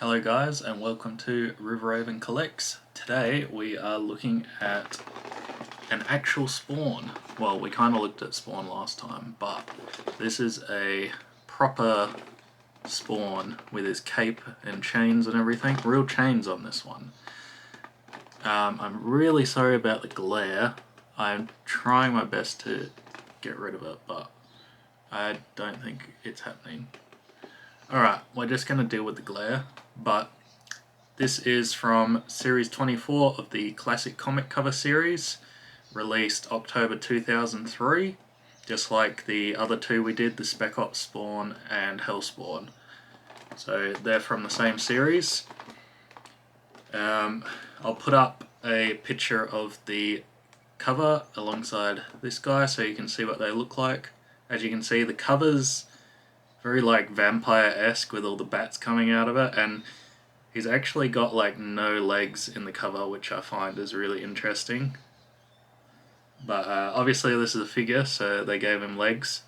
Hello guys and welcome to Riverhaven Collects. Today we are looking at an actual spawn. Well, we kind of looked at spawn last time, but this is a proper spawn with his cape and chains and everything. Real chains on this one. I'm really sorry about the glare. I'm trying my best to get rid of it, but I don't think it's happening. Alright, we're just going to deal with the glare, but this is from Series 24 of the Classic Comic Cover series, released October 2003, just like the other two we did, the Spec Ops Spawn and Hellspawn. So they're from the same series. I'll put up a picture of the cover alongside this guy so you can see what they look like. As you can see, the cover's very like vampire-esque with all the bats coming out of it, and he's actually got like no legs in the cover, which I find is really interesting. But obviously this is a figure, so they gave him legs.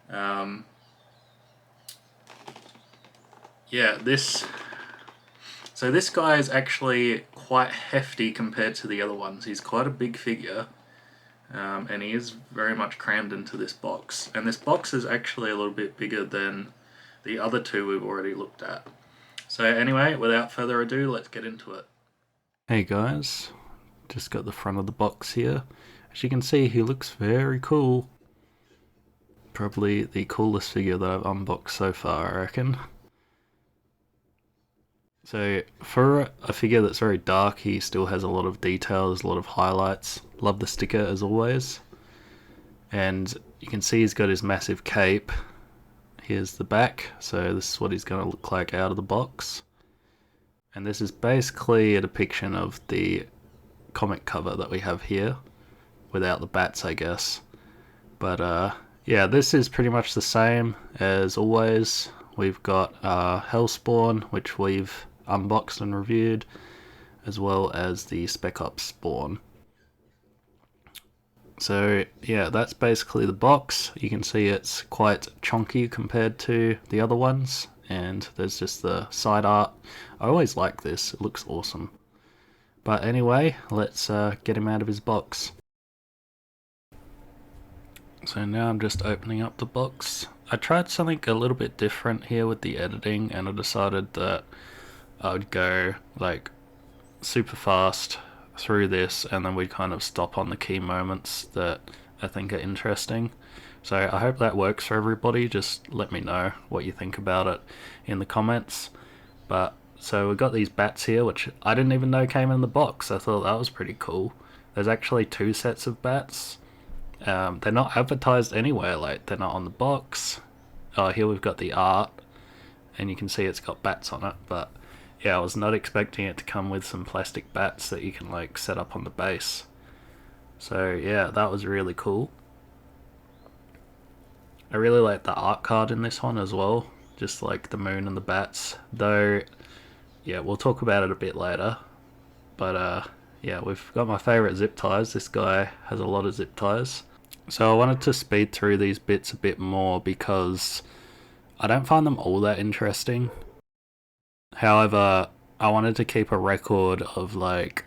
Yeah, this guy is actually quite hefty compared to the other ones. He's quite a big figure. And he is very much crammed into this box. And this box is actually a little bit bigger than the other two we've already looked at. So anyway, without further ado, let's get into it. Hey guys, just got the front of the box here. As you can see, he looks very cool. Probably the coolest figure that I've unboxed so far, I reckon. So for a figure that's very dark, he still has a lot of details, a lot of highlights. Love the sticker as always. And you can see he's got his massive cape. Here's the back, so this is what he's going to look like out of the box. And this is basically a depiction of the comic cover that we have here, without the bats, I guess. But yeah, this is pretty much the same as always. We've got Hellspawn, which we've unboxed and reviewed, as well as the Spec Ops Spawn. So yeah, that's basically the box. You can see it's quite chunky compared to the other ones, and there's just the side art. I always like this, it looks awesome. But anyway, let's get him out of his box. So now I'm just opening up the box. I tried something a little bit different here with the editing, and I decided that I would go like super fast through this, and then we'd kind of stop on the key moments that I think are interesting. So I hope that works for everybody. Just let me know what you think about it in the comments. But so we've got these bats here, which I didn't even know came in the box. I thought that was pretty cool. There's actually two sets of bats. They're not advertised anywhere, like they're not on the box. Here we've got the art, and you can see it's got bats on it, but yeah, I was not expecting it to come with some plastic bats that you can like set up on the base. So yeah, that was really cool. I really like the art card in this one as well, just like the moon and the bats, though yeah, we'll talk about it a bit later. But yeah, we've got my favourite zip ties. This guy has a lot of zip ties. So I wanted to speed through these bits a bit more because I don't find them all that interesting. However, I wanted to keep a record of like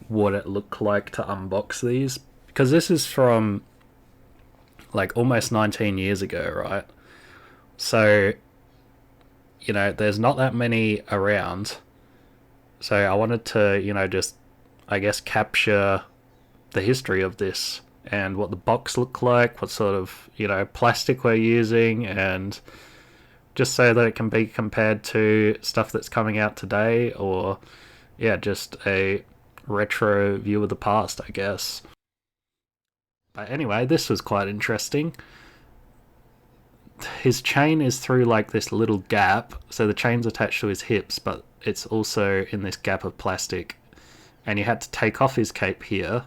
what it looked like to unbox these, because this is from like almost 19 years ago, right? So, you know, there's not that many around. So I wanted to, you know, just, I guess, capture the history of this and what the box looked like, what sort of, you know, plastic we're using, and just so that it can be compared to stuff that's coming out today, or yeah, just a retro view of the past, I guess. But anyway, this was quite interesting. His chain is through like this little gap, so the chain's attached to his hips, but it's also in this gap of plastic, and you had to take off his cape here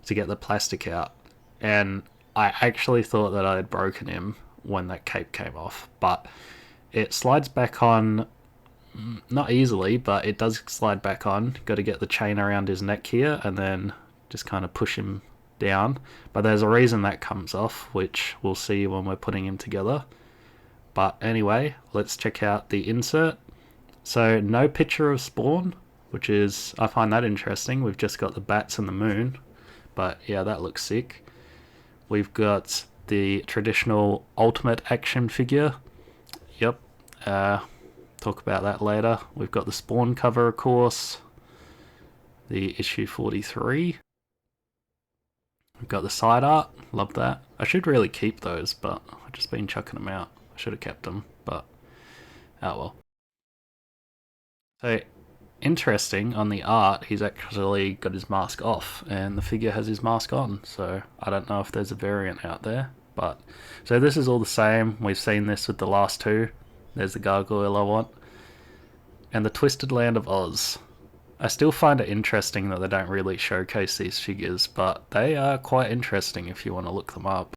to get the plastic out. And I actually thought that I had broken him when that cape came off, but it slides back on, not easily, but it does slide back on. Got to get the chain around his neck here and then just kind of push him down, but there's a reason that comes off, which we'll see when we're putting him together. But anyway, let's check out the insert. So no picture of Spawn, which is, I find that interesting. We've just got the bats and the moon, but yeah, that looks sick. We've got the traditional Ultimate action figure. Yep. Talk about that later. We've got the Spawn cover, of course. The issue 43. We've got the side art. Love that. I should really keep those, but I've just been chucking them out. I should have kept them, but oh well. So interesting, on the art he's actually got his mask off and the figure has his mask on, so I don't know if there's a variant out there. But so this is all the same. We've seen this with the last two. There's the gargoyle I want, and the Twisted Land of Oz. I still find it interesting that they don't really showcase these figures, but they are quite interesting if you want to look them up.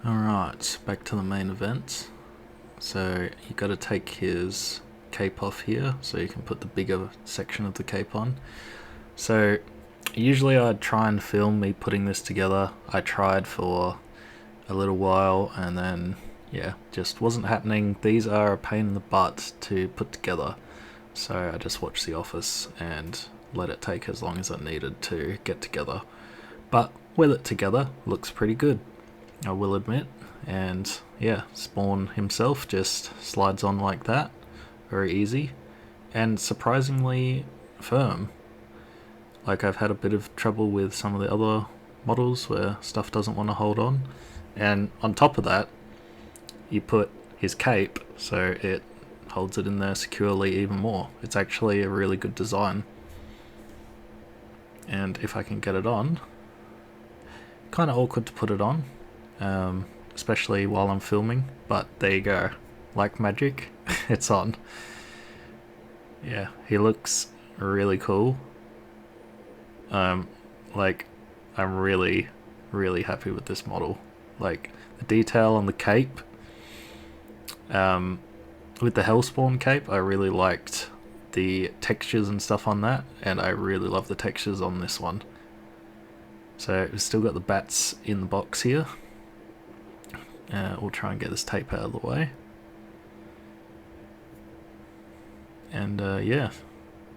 Alright, back to the main event. So you got to take his cape off here so you can put the bigger section of the cape on. So usually I'd try and film me putting this together. I tried for a little while and then yeah, just wasn't happening. These are a pain in the butt to put together, so I just watched The Office and let it take as long as it needed to get together. But with it together, looks pretty good, I will admit. And yeah, Spawn himself just slides on like that. Very easy. And surprisingly firm. Like, I've had a bit of trouble with some of the other models where stuff doesn't want to hold on. And on top of that, you put his cape so it holds it in there securely even more. It's actually a really good design. And if I can get it on, kind of awkward to put it on, especially while I'm filming, but there you go. Like magic, it's on. Yeah, he looks really cool. Like, I'm really, really happy with this model. Like, the detail on the cape, with the Hellspawn cape, I really liked the textures and stuff on that, and I really love the textures on this one. So we've still got the bats in the box here. We'll try and get this tape out of the way. And yeah,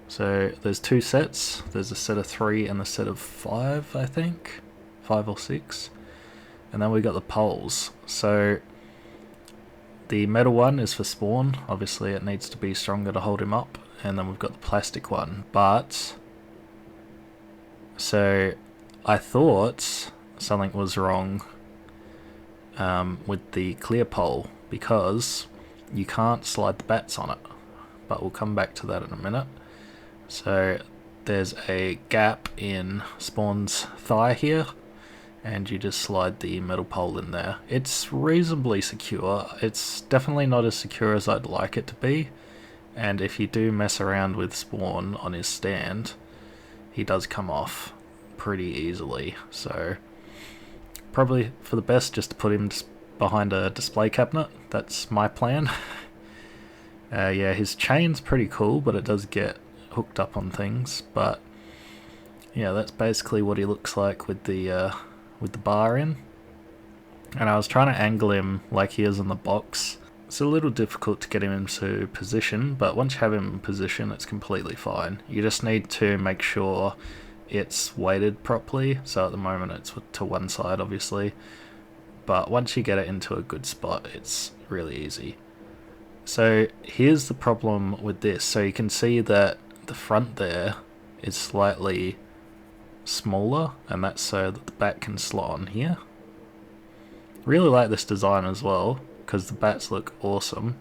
so there's two sets. There's a set of 3 and a set of 5, I think. 5 or 6. And then we got the poles. So the metal one is for Spawn. Obviously it needs to be stronger to hold him up. And then we've got the plastic one. But so I thought something was wrong with the clear pole, because you can't slide the bats on it. But we'll come back to that in a minute. So there's a gap in Spawn's thigh here, and you just slide the metal pole in there. It's reasonably secure. It's definitely not as secure as I'd like it to be, and if you do mess around with Spawn on his stand, he does come off pretty easily. So probably for the best just to put him behind a display cabinet. That's my plan. Yeah, his chain's pretty cool, but it does get hooked up on things. But yeah, that's basically what he looks like with the bar in. And I was trying to angle him like he is in the box. It's a little difficult to get him into position, but once you have him in position, it's completely fine. You just need to make sure it's weighted properly. So at the moment it's to one side, obviously. But once you get it into a good spot, it's really easy. So here's the problem with this. So you can see that the front there is slightly smaller, and that's so that the bat can slot on here. Really like this design as well, because the bats look awesome.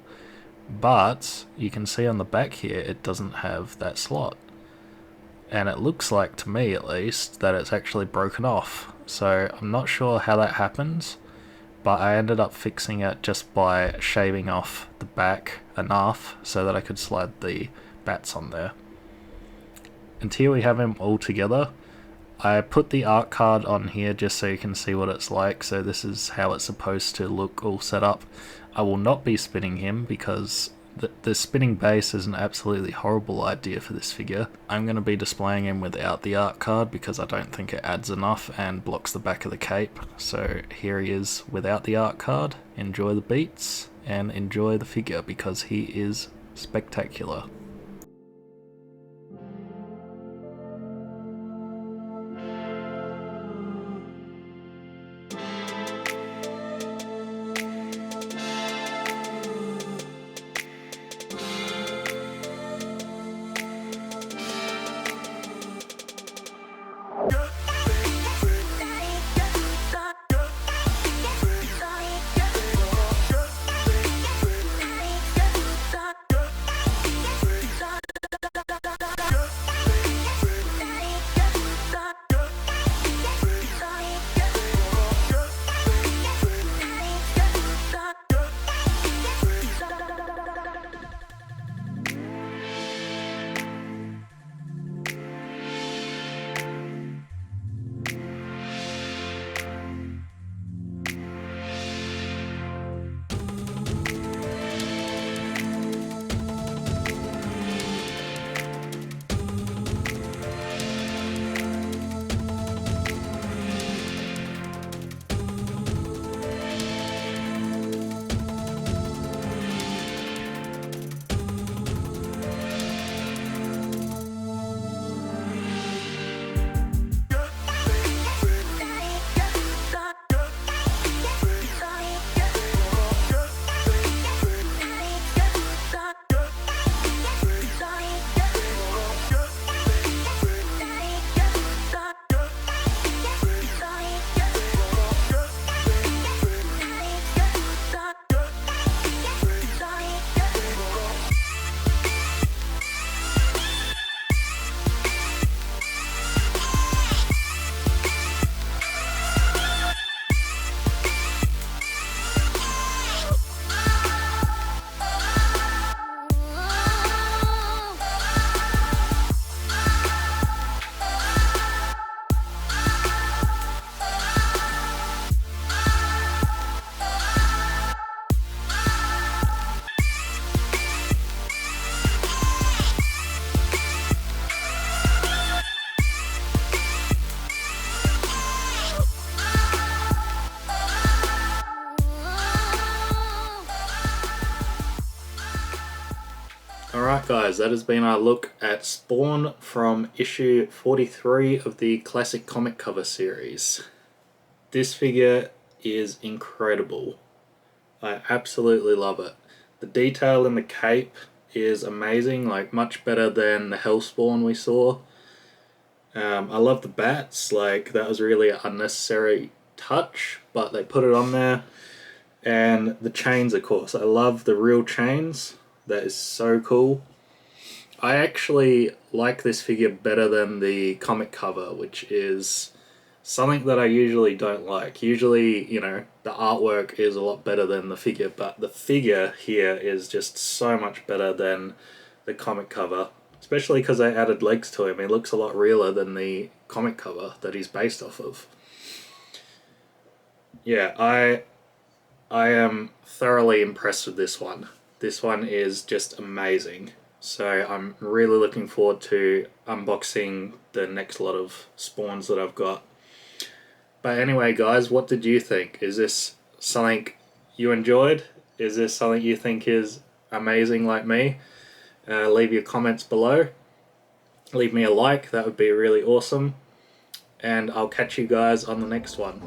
But you can see on the back here it doesn't have that slot. And it looks like, to me at least, that it's actually broken off. So I'm not sure how that happens, but I ended up fixing it just by shaving off the back enough so that I could slide the bats on there. And here we have him all together. I put the art card on here just so you can see what it's like. So this is how it's supposed to look all set up. I will not be spinning him because the spinning base is an absolutely horrible idea for this figure. I'm going to be displaying him without the art card because I don't think it adds enough and blocks the back of the cape. So here he is without the art card. Enjoy the beats and enjoy the figure because he is spectacular. Alright guys, that has been our look at Spawn from issue 43 of the classic comic cover series. This figure is incredible. I absolutely love it. The detail in the cape is amazing, like much better than the Hellspawn we saw. I love the bats, like that was really an unnecessary touch, but they put it on there. And the chains, of course, I love the real chains. That is so cool. I actually like this figure better than the comic cover, which is something that I usually don't like. Usually, you know, the artwork is a lot better than the figure, but the figure here is just so much better than the comic cover, especially because I added legs to him. He looks a lot realer than the comic cover that he's based off of. Yeah, I am thoroughly impressed with this one. This one is just amazing. So I'm really looking forward to unboxing the next lot of spawns that I've got. But anyway guys, what did you think? Is this something you enjoyed? Is this something you think is amazing like me? Leave your comments below. Leave me a like, that would be really awesome. And I'll catch you guys on the next one.